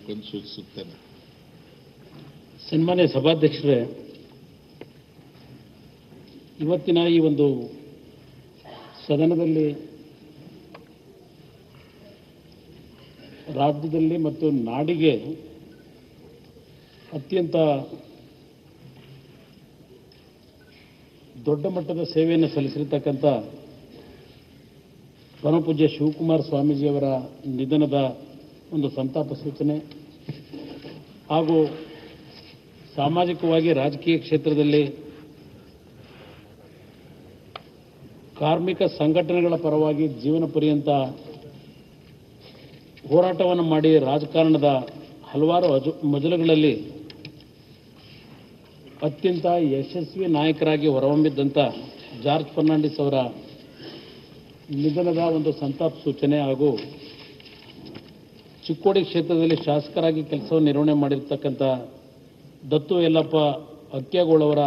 ಮಾಡಬೇಕು ಅಂತ ಸೂಚಿಸುತ್ತೇನೆ. ಸನ್ಮಾನ್ಯ ಸಭಾಧ್ಯಕ್ಷರೇ, ಇವತ್ತಿನ ಈ ಒಂದು ಸದನದಲ್ಲಿ ರಾಜ್ಯದಲ್ಲಿ ಮತ್ತು ನಾಡಿಗೆ ಅತ್ಯಂತ ದೊಡ್ಡ ಮಟ್ಟದ ಸೇವೆಯನ್ನು ಸಲ್ಲಿಸಿರ್ತಕ್ಕಂಥ ಪರಮಪೂಜ್ಯ ಶಿವಕುಮಾರ ಸ್ವಾಮೀಜಿಯವರ ನಿಧನದ ಒಂದು ಸಂತಾಪ ಸೂಚನೆ ಹಾಗೂ ಸಾಮಾಜಿಕವಾಗಿ ರಾಜಕೀಯ ಕ್ಷೇತ್ರದಲ್ಲಿ ಕಾರ್ಮಿಕ ಸಂಘಟನೆಗಳ ಪರವಾಗಿ ಜೀವನ ಪರ್ಯಂತ ಹೋರಾಟವನ್ನು ಮಾಡಿ ರಾಜಕಾರಣದ ಹಲವಾರು ಮಜಲುಗಳಲ್ಲಿ ಅತ್ಯಂತ ಯಶಸ್ವಿ ನಾಯಕರಾಗಿ ಹೊರಹೊಮ್ಮಿದ್ದಂಥ ಜಾರ್ಜ್ ಫರ್ನಾಂಡಿಸ್ ಅವರ ನಿಧನದ ಒಂದು ಸಂತಾಪ ಸೂಚನೆ ಹಾಗೂ ಚಿಕ್ಕೋಡಿ ಕ್ಷೇತ್ರದಲ್ಲಿ ಶಾಸಕರಾಗಿ ಕೆಲಸವನ್ನು ನಿರ್ವಹಣೆ ಮಾಡಿರ್ತಕ್ಕಂಥ ದತ್ತು ಯಲ್ಲಪ್ಪ ಅಕ್ಕಿಯಾಗೋಳವರ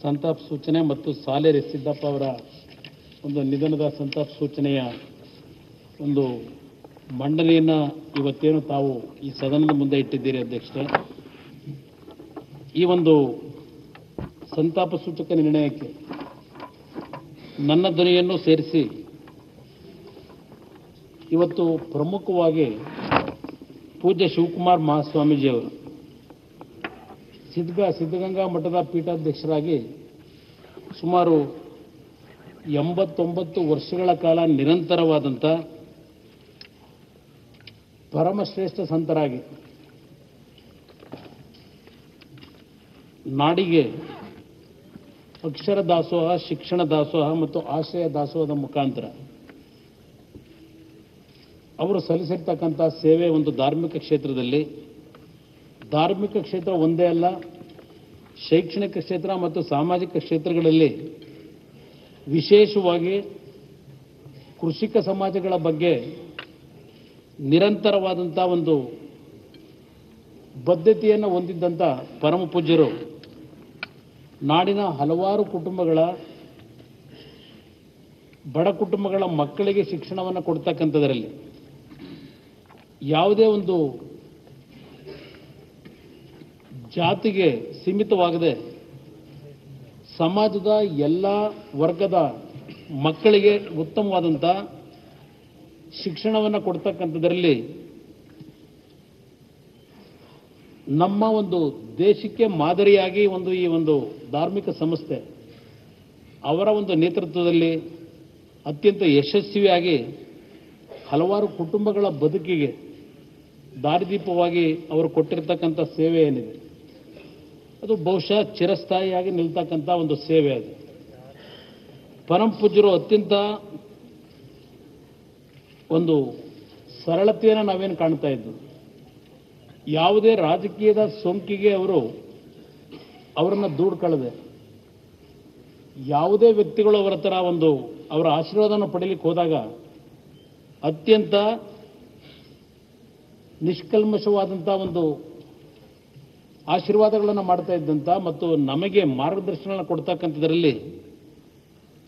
ಸಂತಾಪ ಸೂಚನೆ ಮತ್ತು ಸಾಲೇರಿ ಸಿದ್ದಪ್ಪ ಅವರ ಒಂದು ನಿಧನದ ಸಂತಾಪ ಸೂಚನೆಯ ಒಂದು ಮಂಡನೆಯನ್ನು ಇವತ್ತೇನು ತಾವು ಈ ಸದನದ ಮುಂದೆ ಇಟ್ಟಿದ್ದೀರಿ ಅಧ್ಯಕ್ಷರೇ. ಈ ಒಂದು ಸಂತಾಪ ಸೂಚಕ ನಿರ್ಣಯಕ್ಕೆ ನನ್ನ ಧ್ವನಿಯನ್ನು ಸೇರಿಸಿ ಇವತ್ತು ಪ್ರಮುಖವಾಗಿ ಪೂಜ್ಯ ಶಿವಕುಮಾರ ಮಹಾಸ್ವಾಮೀಜಿಯವರು ಸಿದ್ಧಗಂಗಾ ಮಠದ ಪೀಠಾಧ್ಯಕ್ಷರಾಗಿ ಸುಮಾರು 89 ವರ್ಷಗಳ ಕಾಲ ನಿರಂತರವಾದಂಥ ಪರಮಶ್ರೇಷ್ಠ ಸಂತರಾಗಿ ನಾಡಿಗೆ ಅಕ್ಷರ ದಾಸೋಹ, ಶಿಕ್ಷಣ ದಾಸೋಹ ಮತ್ತು ಆಶ್ರಯ ದಾಸೋಹದ ಮುಖಾಂತರ ಅವರು ಸಲ್ಲಿಸಿರ್ತಕ್ಕಂಥ ಸೇವೆ ಒಂದು ಧಾರ್ಮಿಕ ಕ್ಷೇತ್ರದಲ್ಲಿ, ಧಾರ್ಮಿಕ ಕ್ಷೇತ್ರ ಒಂದೇ ಅಲ್ಲ, ಶೈಕ್ಷಣಿಕ ಕ್ಷೇತ್ರ ಮತ್ತು ಸಾಮಾಜಿಕ ಕ್ಷೇತ್ರಗಳಲ್ಲಿ ವಿಶೇಷವಾಗಿ ಕೃಷಿಕ ಸಮಾಜಗಳ ಬಗ್ಗೆ ನಿರಂತರವಾದಂಥ ಒಂದು ಬದ್ಧತೆಯನ್ನು ಹೊಂದಿದ್ದಂಥ ಪರಮ ಪೂಜ್ಯರು ನಾಡಿನ ಹಲವಾರು ಕುಟುಂಬಗಳ, ಬಡ ಕುಟುಂಬಗಳ ಮಕ್ಕಳಿಗೆ ಶಿಕ್ಷಣವನ್ನು ಕೊಡ್ತಕ್ಕಂಥದ್ರಲ್ಲಿ ಯಾವುದೇ ಒಂದು ಜಾತಿಗೆ ಸೀಮಿತವಾಗದೆ ಸಮಾಜದ ಎಲ್ಲ ವರ್ಗದ ಮಕ್ಕಳಿಗೆ ಉತ್ತಮವಾದಂಥ ಶಿಕ್ಷಣವನ್ನು ಕೊಡ್ತಕ್ಕಂಥದ್ರಲ್ಲಿ ನಮ್ಮ ಒಂದು ದೇಶಕ್ಕೆ ಮಾದರಿಯಾಗಿ ಈ ಒಂದು ಧಾರ್ಮಿಕ ಸಂಸ್ಥೆ ಅವರ ಒಂದು ನೇತೃತ್ವದಲ್ಲಿ ಅತ್ಯಂತ ಯಶಸ್ವಿಯಾಗಿ ಹಲವಾರು ಕುಟುಂಬಗಳ ಬದುಕಿಗೆ ದಾರಿದೀಪವಾಗಿ ಅವರು ಕೊಟ್ಟಿರ್ತಕ್ಕಂಥ ಸೇವೆ ಏನಿದೆ ಅದು ಬಹುಶಃ ಚಿರಸ್ಥಾಯಿಯಾಗಿ ನಿಲ್ತಕ್ಕಂಥ ಒಂದು ಸೇವೆ. ಅದು ಪರಮ ಪೂಜ್ಯರು ಅತ್ಯಂತ ಒಂದು ಸರಳತೆಯನ್ನು ನಾವೇನು ಕಾಣ್ತಾ ಇದ್ದು, ಯಾವುದೇ ರಾಜಕೀಯದ ಸೋಂಕಿಗೆ ಅವರನ್ನು ದೂಡ್ಕೊಳ್ಳದೆ ಯಾವುದೇ ವ್ಯಕ್ತಿಗಳು ಅವರ ಥರ ಅವರ ಆಶೀರ್ವಾದವನ್ನು ಪಡೀಲಿಕ್ಕೆ ಹೋದಾಗ ಅತ್ಯಂತ ನಿಷ್ಕಲ್ಮಶವಾದಂಥ ಒಂದು ಆಶೀರ್ವಾದಗಳನ್ನು ಮಾಡ್ತಾ ಇದ್ದಂಥ ಮತ್ತು ನಮಗೆ ಮಾರ್ಗದರ್ಶನ ಕೊಡ್ತಕ್ಕಂಥದ್ರಲ್ಲಿ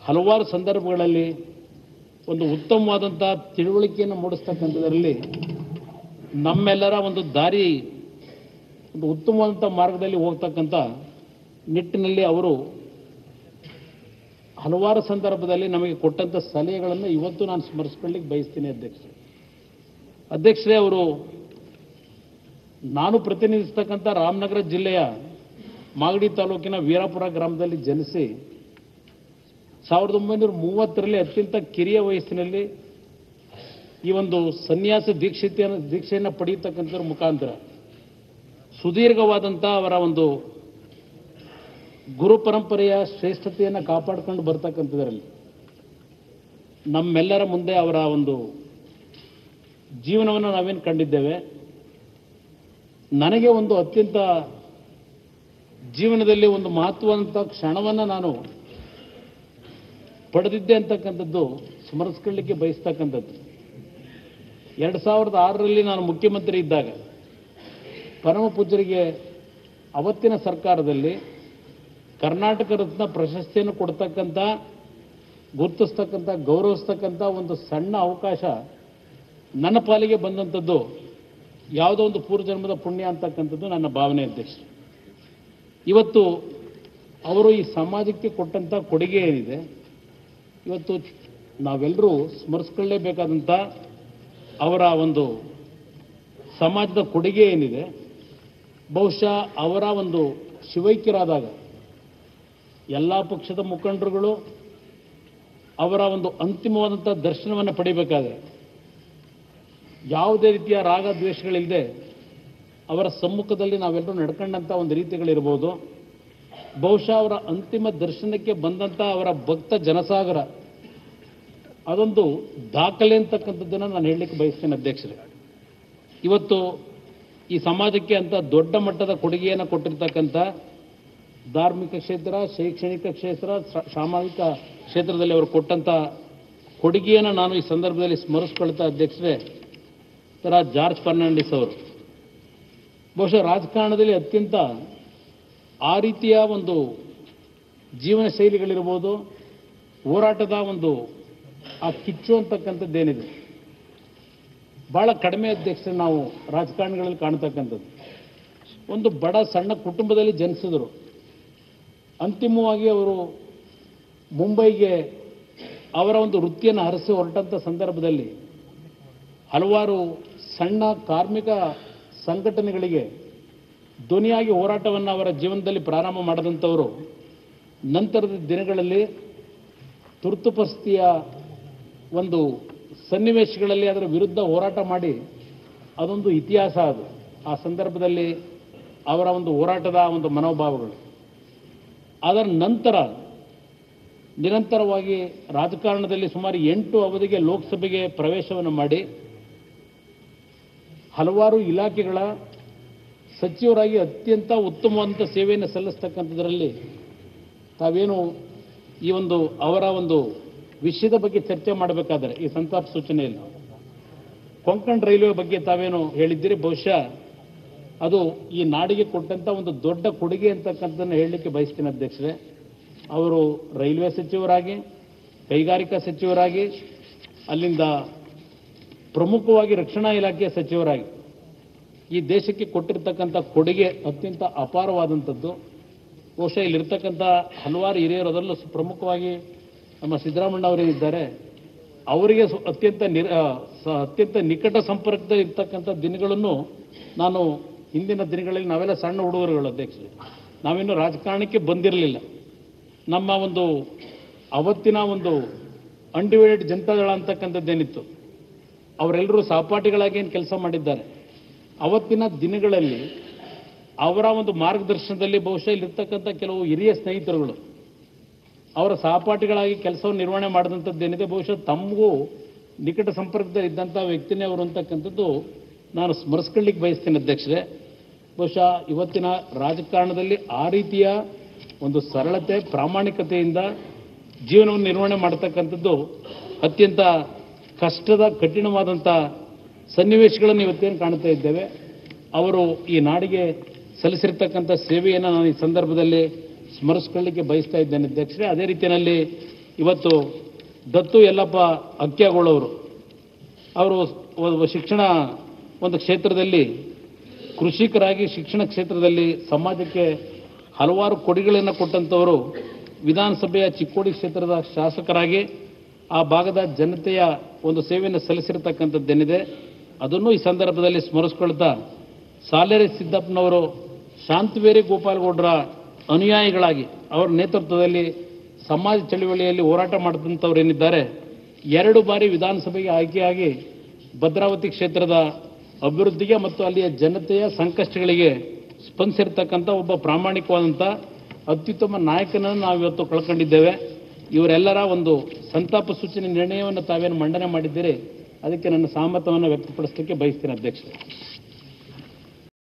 ಹಲವಾರು ಸಂದರ್ಭಗಳಲ್ಲಿ ಒಂದು ಉತ್ತಮವಾದಂಥ ತಿಳುವಳಿಕೆಯನ್ನು ಮೂಡಿಸ್ತಕ್ಕಂಥದ್ರಲ್ಲಿ ನಮ್ಮೆಲ್ಲರ ಒಂದು ದಾರಿ, ಒಂದು ಉತ್ತಮವಾದಂಥ ಮಾರ್ಗದಲ್ಲಿ ಹೋಗ್ತಕ್ಕಂಥ ನಿಟ್ಟಿನಲ್ಲಿ ಅವರು ಹಲವಾರು ಸಂದರ್ಭದಲ್ಲಿ ನಮಗೆ ಕೊಟ್ಟಂಥ ಸಲಹೆಗಳನ್ನು ಇವತ್ತು ನಾನು ಸ್ಮರಿಸ್ಕೊಳ್ಳಿಕ್ಕೆ ಬಯಸ್ತೀನಿ ಅಧ್ಯಕ್ಷರೇ. ಅವರು ನಾನು ಪ್ರತಿನಿಧಿಸ್ತಕ್ಕಂಥ ರಾಮನಗರ ಜಿಲ್ಲೆಯ ಮಾಗಡಿ ತಾಲೂಕಿನ ವೀರಾಪುರ ಗ್ರಾಮದಲ್ಲಿ ಜನಿಸಿ 1930ರಲ್ಲಿ ಅತ್ಯಂತ ಕಿರಿಯ ವಯಸ್ಸಿನಲ್ಲಿ ಈ ಒಂದು ಸನ್ಯಾಸ ದೀಕ್ಷೆಯನ್ನು ಪಡೆಯತಕ್ಕಂಥದ್ರ ಮುಖಾಂತರ ಸುದೀರ್ಘವಾದಂಥ ಅವರ ಒಂದು ಗುರು ಪರಂಪರೆಯ ಶ್ರೇಷ್ಠತೆಯನ್ನು ಕಾಪಾಡಿಕೊಂಡು ಬರ್ತಕ್ಕಂಥದ್ರಲ್ಲಿ ನಮ್ಮೆಲ್ಲರ ಮುಂದೆ ಅವರ ಒಂದು ಜೀವನವನ್ನು ನಾವೇನು ಕಂಡಿದ್ದೇವೆ. ನನಗೆ ಒಂದು ಅತ್ಯಂತ ಜೀವನದಲ್ಲಿ ಒಂದು ಮಹತ್ವವಂತ ಕ್ಷಣವನ್ನು ನಾನು ಪಡೆದಿದ್ದೆ ಅಂತಕ್ಕಂಥದ್ದು ಸ್ಮರಿಸ್ಕೊಳ್ಳಿಕ್ಕೆ ಬಯಸ್ತಕ್ಕಂಥದ್ದು. 2006ರಲ್ಲಿ ನಾನು ಮುಖ್ಯಮಂತ್ರಿ ಇದ್ದಾಗ ಪರಮ ಪೂಜ್ಯರಿಗೆ ಅವತ್ತಿನ ಸರ್ಕಾರದಲ್ಲಿ ಕರ್ನಾಟಕ ರತ್ನ ಪ್ರಶಸ್ತಿಯನ್ನು ಕೊಡ್ತಕ್ಕಂಥ, ಗುರುತಿಸ್ತಕ್ಕಂಥ, ಗೌರವಿಸ್ತಕ್ಕಂಥ ಒಂದು ಸಣ್ಣ ಅವಕಾಶ ನನ್ನ ಪಾಲಿಗೆ ಬಂದಂಥದ್ದು ಯಾವುದೋ ಒಂದು ಪೂರ್ವಜನ್ಮದ ಪುಣ್ಯ ಅಂತಕ್ಕಂಥದ್ದು ನನ್ನ ಭಾವನೆ ಅಧ್ಯಕ್ಷ. ಇವತ್ತು ಅವರು ಈ ಸಮಾಜಕ್ಕೆ ಕೊಟ್ಟಂಥ ಕೊಡುಗೆ ಏನಿದೆ, ಇವತ್ತು ನಾವೆಲ್ಲರೂ ಸ್ಮರಿಸ್ಕೊಳ್ಳೇಬೇಕಾದಂಥ ಅವರ ಒಂದು ಸಮಾಜದ ಕೊಡುಗೆ ಏನಿದೆ, ಬಹುಶಃ ಅವರ ಒಂದು ಶಿವೈಕ್ಯರಾದಾಗ ಎಲ್ಲ ಪಕ್ಷದ ಮುಖಂಡರುಗಳು ಅವರ ಒಂದು ಅಂತಿಮವಾದಂಥ ದರ್ಶನವನ್ನು ಪಡಿಬೇಕಾದ್ರೆ ಯಾವುದೇ ರೀತಿಯ ರಾಗ ದ್ವೇಷಗಳಿಲ್ಲದೆ ಅವರ ಸಮ್ಮುಖದಲ್ಲಿ ನಾವೆಲ್ಲರೂ ನಡ್ಕೊಂಡಂಥ ಒಂದು ರೀತಿಗಳಿರ್ಬೋದು. ಬಹುಶಃ ಅವರ ಅಂತಿಮ ದರ್ಶನಕ್ಕೆ ಬಂದಂಥ ಅವರ ಭಕ್ತ ಜನಸಾಗರ ಅದೊಂದು ದಾಖಲೆ ಅಂತಕ್ಕಂಥದ್ದನ್ನು ನಾನು ಹೇಳಲಿಕ್ಕೆ ಬಯಸ್ತೇನೆ ಅಧ್ಯಕ್ಷರೇ. ಇವತ್ತು ಈ ಸಮಾಜಕ್ಕೆ ಅಂತ ದೊಡ್ಡ ಮಟ್ಟದ ಕೊಡುಗೆಯನ್ನು ಕೊಟ್ಟಿರ್ತಕ್ಕಂಥ ಧಾರ್ಮಿಕ ಕ್ಷೇತ್ರ, ಶೈಕ್ಷಣಿಕ ಕ್ಷೇತ್ರ, ಸಾಮಾಜಿಕ ಕ್ಷೇತ್ರದಲ್ಲಿ ಅವರು ಕೊಟ್ಟಂಥ ಕೊಡುಗೆಯನ್ನು ನಾನು ಈ ಸಂದರ್ಭದಲ್ಲಿ ಸ್ಮರಿಸ್ಕೊಳ್ತಾ ಅಧ್ಯಕ್ಷರೇ, ಜಾರ್ಜ್ ಫರ್ನಾಂಡಿಸ್ ಅವರು ಬಹುಶಃ ರಾಜಕಾರಣದಲ್ಲಿ ಅತ್ಯಂತ ಆ ರೀತಿಯ ಒಂದು ಜೀವನ ಶೈಲಿಗಳಿರ್ಬೋದು, ಹೋರಾಟದ ಒಂದು ಆ ಕಿಚ್ಚು ಅಂತಕ್ಕಂಥದ್ದೇನಿದೆ ಭಾಳ ಕಡಿಮೆ ಅಧ್ಯಕ್ಷರೇ ನಾವು ರಾಜಕಾರಣಿಗಳಲ್ಲಿ ಕಾಣ್ತಕ್ಕಂಥದ್ದು. ಒಂದು ಬಡ ಸಣ್ಣ ಕುಟುಂಬದಲ್ಲಿ ಜನಿಸಿದರು. ಅಂತಿಮವಾಗಿ ಅವರು ಮುಂಬೈಗೆ ಅವರ ಒಂದು ವೃತ್ತಿಯನ್ನು ಹರಸಿ ಹೊರಟಂಥ ಸಂದರ್ಭದಲ್ಲಿ ಹಲವಾರು ಸಣ್ಣ ಕಾರ್ಮಿಕ ಸಂಘಟನೆಗಳಿಗೆ ಧ್ವನಿಯಾಗಿ ಹೋರಾಟವನ್ನು ಅವರ ಜೀವನದಲ್ಲಿ ಪ್ರಾರಂಭ ಮಾಡಿದಂಥವರು ನಂತರದ ದಿನಗಳಲ್ಲಿ ತುರ್ತು ಪರಿಸ್ಥಿತಿಯ ಒಂದು ಸನ್ನಿವೇಶಗಳಲ್ಲಿ ಅದರ ವಿರುದ್ಧ ಹೋರಾಟ ಮಾಡಿ ಅದೊಂದು ಇತಿಹಾಸ. ಅದು ಆ ಸಂದರ್ಭದಲ್ಲಿ ಅವರ ಒಂದು ಹೋರಾಟದ ಒಂದು ಮನೋಭಾವಗಳು. ಅದರ ನಂತರ ನಿರಂತರವಾಗಿ ರಾಜಕಾರಣದಲ್ಲಿ ಸುಮಾರು 8 ಅವಧಿಗೆ ಲೋಕಸಭೆಗೆ ಪ್ರವೇಶವನ್ನು ಮಾಡಿ ಹಲವಾರು ಇಲಾಖೆಗಳ ಸಚಿವರಾಗಿ ಅತ್ಯಂತ ಉತ್ತಮವಾದಂಥ ಸೇವೆಯನ್ನು ಸಲ್ಲಿಸ್ತಕ್ಕಂಥದ್ರಲ್ಲಿ ತಾವೇನು ಈ ಒಂದು ಅವರ ಒಂದು ವಿಷಯದ ಬಗ್ಗೆ ಚರ್ಚೆ ಮಾಡಬೇಕಾದರೆ ಈ ಸಂತಾಪ ಸೂಚನೆಯಲ್ಲಿ ಕೊಂಕಣ್ ರೈಲ್ವೆ ಬಗ್ಗೆ ತಾವೇನು ಹೇಳಿದ್ದೀರಿ, ಬಹುಶಃ ಅದು ಈ ನಾಡಿಗೆ ಕೊಟ್ಟಂಥ ಒಂದು ದೊಡ್ಡ ಕೊಡುಗೆ ಅಂತಕ್ಕಂಥದ್ದನ್ನು ಹೇಳಲಿಕ್ಕೆ ಬಯಸ್ತೀನಿ ಅಧ್ಯಕ್ಷರೇ. ಅವರು ರೈಲ್ವೆ ಸಚಿವರಾಗಿ, ಕೈಗಾರಿಕಾ ಸಚಿವರಾಗಿ, ಅಲ್ಲಿಂದ ಪ್ರಮುಖವಾಗಿ ರಕ್ಷಣಾ ಇಲಾಖೆಯ ಸಚಿವರಾಗಿ ಈ ದೇಶಕ್ಕೆ ಕೊಟ್ಟಿರ್ತಕ್ಕಂಥ ಕೊಡುಗೆ ಅತ್ಯಂತ ಅಪಾರವಾದಂಥದ್ದು. ಬಹುಶಃ ಇಲ್ಲಿರ್ತಕ್ಕಂಥ ಹಲವಾರು ಹಿರಿಯರು, ಅದರಲ್ಲೂ ಪ್ರಮುಖವಾಗಿ ನಮ್ಮ ಸಿದ್ದರಾಮಣ್ಣ ಅವರೇನಿದ್ದಾರೆ, ಅವರಿಗೆ ಅತ್ಯಂತ ನಿಕಟ ಸಂಪರ್ಕದಲ್ಲಿ ಇರ್ತಕ್ಕಂಥ ದಿನಗಳನ್ನು ನಾನು ಹಿಂದಿನ ದಿನಗಳಲ್ಲಿ ನಾವೆಲ್ಲ ಸಣ್ಣ ಹುಡುಗರುಗಳು ಅಧ್ಯಕ್ಷರೇ, ನಾವಿನ್ನೂ ರಾಜಕಾರಣಕ್ಕೆ ಬಂದಿರಲಿಲ್ಲ. ನಮ್ಮ ಒಂದು ಅವತ್ತಿನ ಒಂದು ಅನ್ಡಿವೈಡೆಡ್ ಜನತಾದಳ ಅಂತಕ್ಕಂಥದ್ದೇನಿತ್ತು, ಅವರೆಲ್ಲರೂ ಸಹಪಾಠಿಗಳಾಗಿ ಏನು ಕೆಲಸ ಮಾಡಿದ್ದಾರೆ. ಅವತ್ತಿನ ದಿನಗಳಲ್ಲಿ ಅವರ ಒಂದು ಮಾರ್ಗದರ್ಶನದಲ್ಲಿ ಬಹುಶಃ ಇಲ್ಲಿರ್ತಕ್ಕಂಥ ಕೆಲವು ಹಿರಿಯ ಸ್ನೇಹಿತರುಗಳು ಅವರ ಸಹಪಾಠಿಗಳಾಗಿ ಕೆಲಸವನ್ನು ನಿರ್ವಹಣೆ ಮಾಡಿದಂಥದ್ದೇನಿದೆ, ಬಹುಶಃ ತಮಗೂ ನಿಕಟ ಸಂಪರ್ಕದಲ್ಲಿ ಇದ್ದಂಥ ವ್ಯಕ್ತಿನೇ ಅವರು ಅಂತಕ್ಕಂಥದ್ದು ನಾನು ಸ್ಮರಿಸ್ಕೊಳ್ಳಿಕ್ಕೆ ಬಯಸ್ತೇನೆ ಅಧ್ಯಕ್ಷರೇ. ಬಹುಶಃ ಇವತ್ತಿನ ರಾಜಕಾರಣದಲ್ಲಿ ಆ ರೀತಿಯ ಒಂದು ಸರಳತೆ, ಪ್ರಾಮಾಣಿಕತೆಯಿಂದ ಜೀವನವನ್ನು ನಿರ್ವಹಣೆ ಮಾಡತಕ್ಕಂಥದ್ದು ಅತ್ಯಂತ ಕಷ್ಟದ, ಕಠಿಣವಾದಂಥ ಸನ್ನಿವೇಶಗಳನ್ನು ಇವತ್ತೇನು ಕಾಣ್ತಾ ಇದ್ದೇವೆ. ಅವರು ಈ ನಾಡಿಗೆ ಸಲ್ಲಿಸಿರ್ತಕ್ಕಂಥ ಸೇವೆಯನ್ನು ನಾನು ಈ ಸಂದರ್ಭದಲ್ಲಿ ಸ್ಮರಿಸ್ಕೊಳ್ಳಿಕ್ಕೆ ಬಯಸ್ತಾ ಇದ್ದೇನೆ ಅಧ್ಯಕ್ಷರೇ. ಅದೇ ರೀತಿಯಲ್ಲಿ ಇವತ್ತು ದತ್ತು ಯಲ್ಲಪ್ಪ ಅಕ್ಯಾಗೋಳವರು ಅವರು ಶಿಕ್ಷಣ ಒಂದು ಕ್ಷೇತ್ರದಲ್ಲಿ ಕೃಷಿಕರಾಗಿ ಶಿಕ್ಷಣ ಕ್ಷೇತ್ರದಲ್ಲಿ ಸಮಾಜಕ್ಕೆ ಹಲವಾರು ಕೊಡುಗೆಗಳನ್ನು ಕೊಟ್ಟಂಥವರು, ವಿಧಾನಸಭೆಯ ಚಿಕ್ಕೋಡಿ ಕ್ಷೇತ್ರದ ಶಾಸಕರಾಗಿ ಆ ಭಾಗದ ಜನತೆಯ ಒಂದು ಸೇವೆಯನ್ನು ಸಲ್ಲಿಸಿರ್ತಕ್ಕಂಥದ್ದೇನಿದೆ ಅದನ್ನು ಈ ಸಂದರ್ಭದಲ್ಲಿ ಸ್ಮರಿಸ್ಕೊಳ್ತಾ, ಸಾಲೇರಿ ಸಿದ್ದಪ್ಪನವರು ಶಾಂತವೇರಿ ಗೋಪಾಲಗೌಡರ ಅನುಯಾಯಿಗಳಾಗಿ ಅವರ ನೇತೃತ್ವದಲ್ಲಿ ಸಮಾಜ ಚಳವಳಿಯಲ್ಲಿ ಹೋರಾಟ ಮಾಡಿದಂಥವ್ರು ಏನಿದ್ದಾರೆ, 2 ಬಾರಿ ವಿಧಾನಸಭೆಗೆ ಆಯ್ಕೆಯಾಗಿ ಭದ್ರಾವತಿ ಕ್ಷೇತ್ರದ ಅಭಿವೃದ್ಧಿಗೆ ಮತ್ತು ಅಲ್ಲಿಯ ಜನತೆಯ ಸಂಕಷ್ಟಗಳಿಗೆ ಸ್ಪಂದಿಸಿರ್ತಕ್ಕಂಥ ಒಬ್ಬ ಪ್ರಾಮಾಣಿಕವಾದಂಥ ಅತ್ಯುತ್ತಮ ನಾಯಕನನ್ನು ನಾವು ಇವತ್ತು ಕಳ್ಕೊಂಡಿದ್ದೇವೆ. ಇವರೆಲ್ಲರ ಒಂದು ಸಂತಾಪ ಸೂಚನೆ ನಿರ್ಣಯವನ್ನು ತಾವೇನು ಮಂಡನೆ ಮಾಡಿದ್ದೀರಿ, ಅದಕ್ಕೆ ನನ್ನ ಸಹಮತವನ್ನು ವ್ಯಕ್ತಪಡಿಸಲಿಕ್ಕೆ ಬಯಸ್ತೀನಿ ಅಧ್ಯಕ್ಷರೇ.